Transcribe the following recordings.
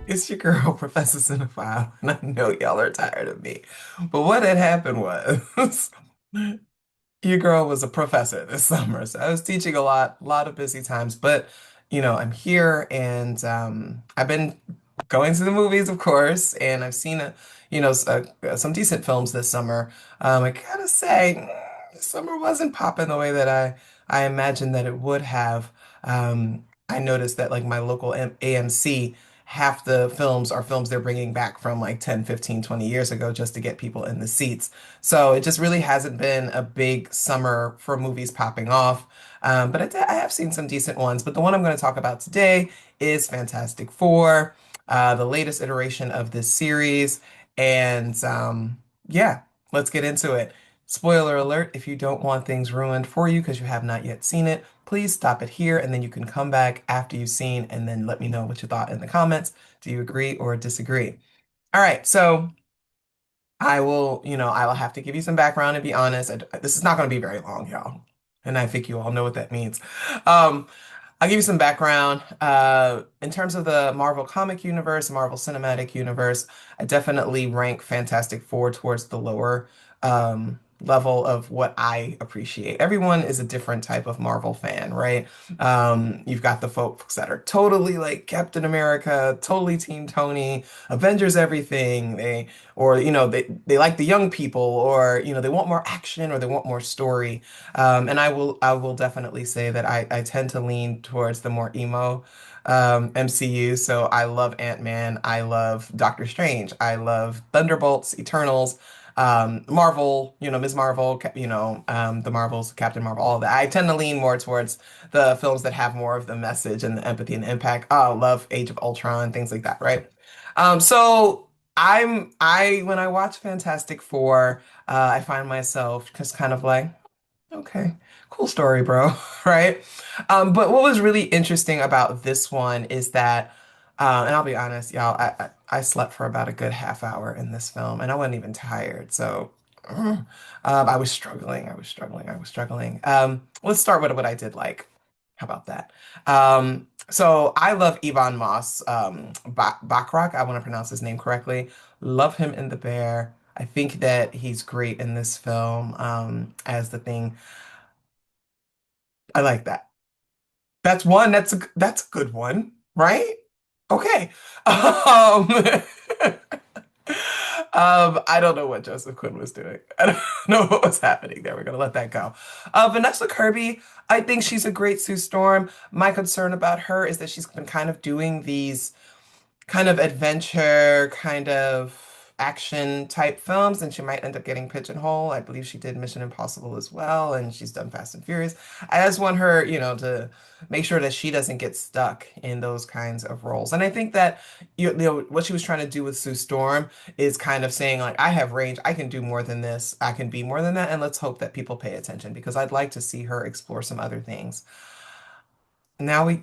It's your girl, Professor Cinephile, and I know y'all are tired of me. But what had happened was your girl was a professor this summer, so I was teaching a lot of busy times. But I'm here, and I've been going to the movies, of course, and I've seen some decent films this summer. I gotta say, this summer wasn't popping the way that I imagined that it would have. I noticed that like my local AMC, half the films are films they're bringing back from like 10, 15, 20 years ago just to get people in the seats. So it just really hasn't been a big summer for movies popping off. But I have seen some decent ones. But the one I'm going to talk about today is Fantastic Four, the latest iteration of this series. And yeah, let's get into it. Spoiler alert, if you don't want things ruined for you because you have not yet seen it, please stop it here and then you can come back after you've seen and then let me know what you thought in the comments. Do you agree or disagree? All right, so I will have to give you some background and be honest. This is not going to be very long, y'all. And I think you all know what that means. Um, I'll give you some background. In terms of the Marvel comic universe, Marvel Cinematic Universe, I definitely rank Fantastic Four towards the lower level of what I appreciate. Everyone is a different type of Marvel fan, right? You've got the folks that are totally like Captain America, totally Team Tony, Avengers everything. They like the young people, or they want more action or they want more story. And I will definitely say that I tend to lean towards the more emo MCU. So I love Ant-Man, I love Doctor Strange, I love Thunderbolts, Eternals, Marvel, Ms. Marvel, the Marvels, Captain Marvel, all of that. I tend to lean more towards the films that have more of the message and the empathy and the impact. Oh, I love Age of Ultron, things like that, right? So I when I watch Fantastic Four, I find myself just kind of like, okay, cool story, bro, right? But what was really interesting about this one is that, and I'll be honest, y'all, I slept for about a good half hour in this film, and I wasn't even tired. So, I was struggling. I was struggling. I was struggling. Let's start with what I did like. How about that? So I love Yvonne Moss, Bachrach. I want to pronounce his name correctly. Love him in The Bear. I think that he's great in this film, as the Thing. I like that. That's one. That's a good one, right? Okay. Um, I don't know what Joseph Quinn was doing. I don't know what was happening there. We're gonna let that go. Vanessa Kirby, I think she's a great Sue Storm. My concern about her is that she's been kind of doing these kind of adventure, kind of action type films, and she might end up getting pigeonholed. I believe she did Mission Impossible as well, and she's done Fast and Furious. I just want her, to make sure that she doesn't get stuck in those kinds of roles. And I think that what she was trying to do with Sue Storm is kind of saying like, I have range, I can do more than this, I can be more than that, and let's hope that people pay attention because I'd like to see her explore some other things. Now we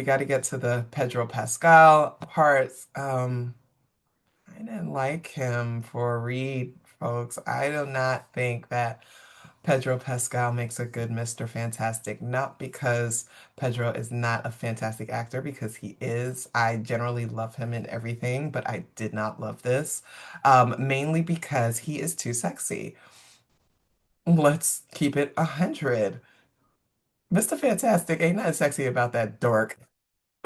got to get to the Pedro Pascal parts. I didn't like him for Reed, folks. I do not think that Pedro Pascal makes a good Mr. Fantastic, not because Pedro is not a fantastic actor, because he is. I generally love him in everything, but I did not love this, mainly because he is too sexy. Let's keep it 100. Mr. Fantastic ain't nothing sexy about that dork.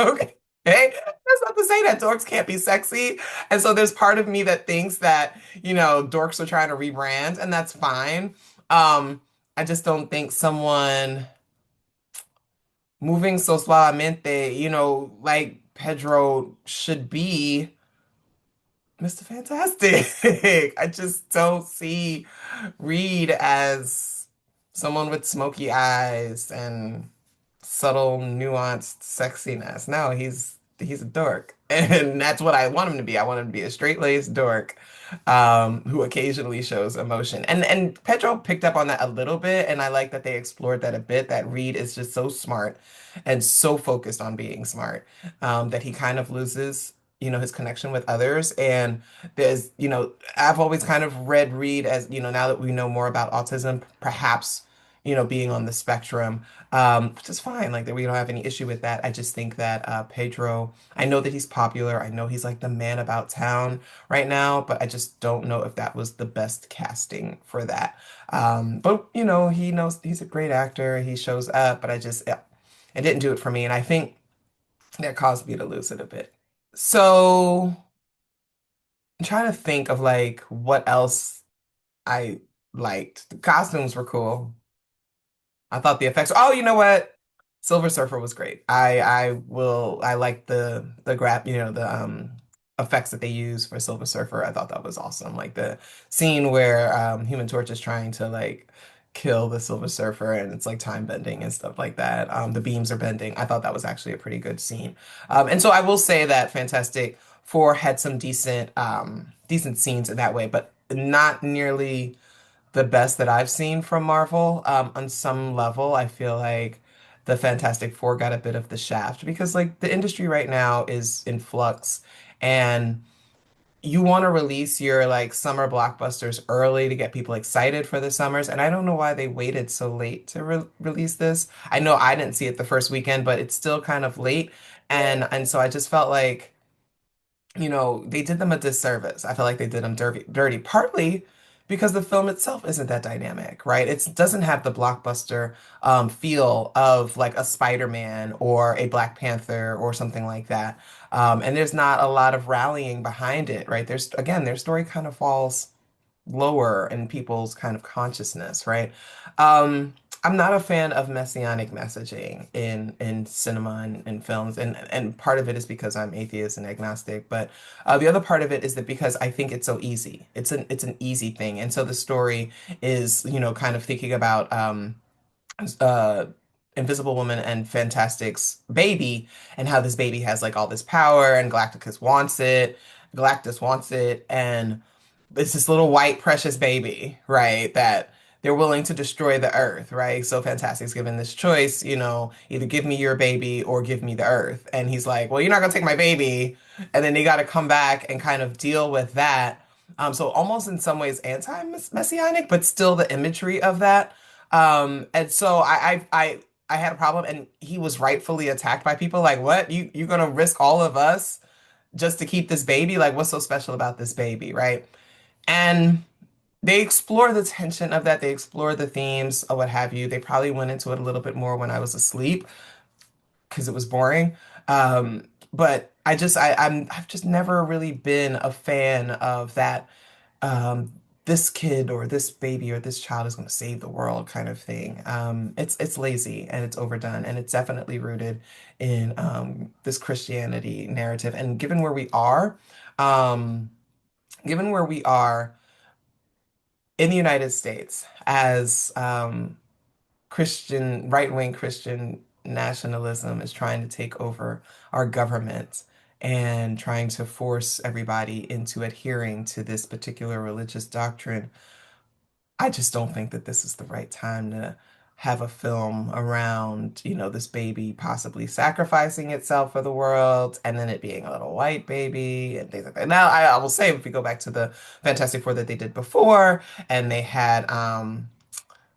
Okay. Hey, that's not to say that dorks can't be sexy. And so there's part of me that thinks that, dorks are trying to rebrand, and that's fine. Um, I just don't think someone moving so suavemente, like Pedro should be Mr. Fantastic. I just don't see Reed as someone with smoky eyes and subtle, nuanced sexiness. No, he's a dork. And that's what I want him to be. I want him to be a straight-laced dork, who occasionally shows emotion. And Pedro picked up on that a little bit, and I like that they explored that a bit, that Reed is just so smart and so focused on being smart, that he kind of loses, his connection with others. And I've always kind of read Reed as, now that we know more about autism, perhaps. being on the spectrum, which is fine. Like that, we don't have any issue with that. I just think that Pedro, I know that he's popular. I know he's like the man about town right now, but I just don't know if that was the best casting for that. But he knows he's a great actor. He shows up, but yeah, it didn't do it for me, and I think that caused me to lose it a bit. So I'm trying to think of like what else I liked. The costumes were cool. I thought the effects. Oh, you know what? Silver Surfer was great. I like the grab, the effects that they use for Silver Surfer. I thought that was awesome. Like the scene where Human Torch is trying to like kill the Silver Surfer and it's like time bending and stuff like that. The beams are bending. I thought that was actually a pretty good scene. And so I will say that Fantastic Four had some decent scenes in that way, but not nearly the best that I've seen from Marvel. On some level, I feel like the Fantastic Four got a bit of the shaft because like the industry right now is in flux and you want to release your like summer blockbusters early to get people excited for the summers. And I don't know why they waited so late to release this. I know I didn't see it the first weekend, but it's still kind of late. And so I just felt like they did them a disservice. I feel like they did them dirty, partly because the film itself isn't that dynamic, right? It doesn't have the blockbuster feel of like a Spider-Man or a Black Panther or something like that. And there's not a lot of rallying behind it, right? Again, their story kind of falls lower in people's kind of consciousness, right? Um, I'm not a fan of messianic messaging in cinema and films, and part of it is because I'm atheist and agnostic, but the other part of it is that because I think it's so easy. It's an easy thing, and so the story is, kind of thinking about uh Invisible Woman and Fantastic's baby and how this baby has like all this power and Galactus wants it, and it's this little white precious baby, right? That they're willing to destroy the earth, right? So Fantastic's given this choice, either give me your baby or give me the earth. And he's like, well, you're not gonna take my baby. And then they got to come back and kind of deal with that. So almost in some ways anti-messianic, but still the imagery of that. And so I had a problem, and he was rightfully attacked by people like, what? You're gonna risk all of us just to keep this baby? Like, what's so special about this baby, right? And they explore the tension of that. They explore the themes or what have you. They probably went into it a little bit more when I was asleep because it was boring. But I've just never really been a fan of that. This kid or this baby or this child is going to save the world kind of thing. It's lazy and it's overdone and it's definitely rooted in this Christianity narrative. And um, given where we are in the United States as right-wing Christian nationalism is trying to take over our government and trying to force everybody into adhering to this particular religious doctrine. I just don't think that this is the right time to have a film around, this baby possibly sacrificing itself for the world and then it being a little white baby and things like that. Now, I will say, if we go back to the Fantastic Four that they did before, and they had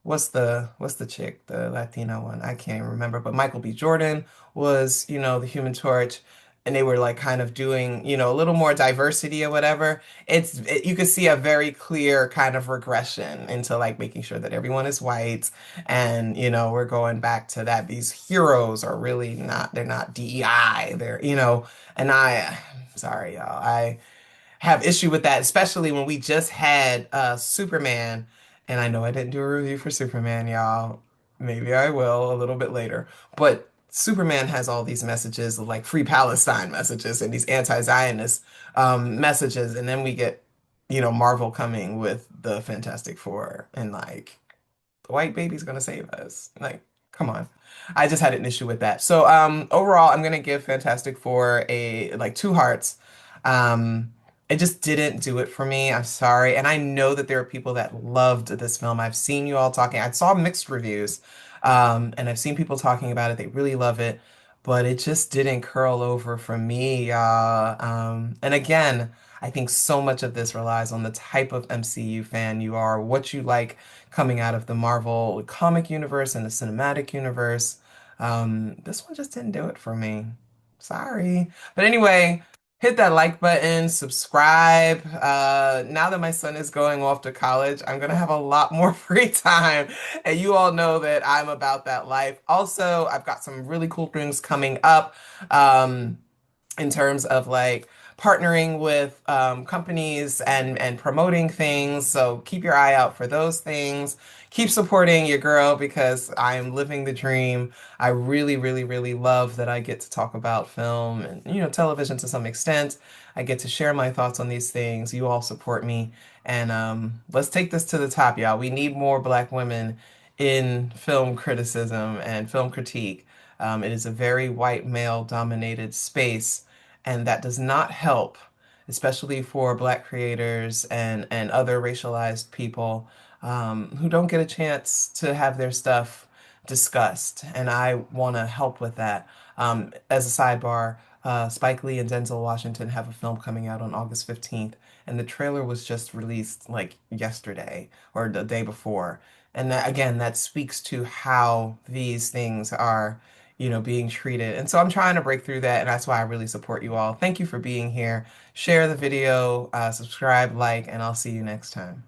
what's the chick, the Latina one? I can't even remember, but Michael B. Jordan was, the Human Torch, and they were like kind of doing, a little more diversity or whatever. You could see a very clear kind of regression into like making sure that everyone is white, and we're going back to that. These heroes are really not, they're not DEI. And sorry, y'all. I have issue with that, especially when we just had Superman. And I know I didn't do a review for Superman, y'all. Maybe I will a little bit later. But Superman has all these messages of like free Palestine messages and these anti-Zionist messages. And then we get, Marvel coming with the Fantastic Four and like the white baby's gonna save us. Like, come on. I just had an issue with that. So overall, I'm gonna give Fantastic Four a like two hearts. It just didn't do it for me. I'm sorry. And I know that there are people that loved this film. I've seen you all talking. I saw mixed reviews. And I've seen people talking about it. They really love it. But it just didn't curl over for me, y'all. And again, I think so much of this relies on the type of MCU fan you are, what you like coming out of the Marvel comic universe and the cinematic universe. This one just didn't do it for me. Sorry. But anyway, hit that like button, subscribe. Now that my son is going off to college, I'm gonna have a lot more free time. And you all know that I'm about that life. Also, I've got some really cool things coming up. Um, in terms of like partnering with companies and promoting things. So keep your eye out for those things. Keep supporting your girl because I'm living the dream. I really, really, really love that I get to talk about film and television to some extent. I get to share my thoughts on these things. You all support me, and let's take this to the top, y'all. We need more Black women in film criticism and film critique. It is a very white male dominated space, and that does not help, especially for Black creators and other racialized people who don't get a chance to have their stuff discussed. And I want to help with that. As a sidebar, Spike Lee and Denzel Washington have a film coming out on August 15th, and the trailer was just released like yesterday or the day before. And that, again, that speaks to how these things are, being treated. And so I'm trying to break through that, and that's why I really support you all. Thank you for being here. Share the video, subscribe, like, and I'll see you next time.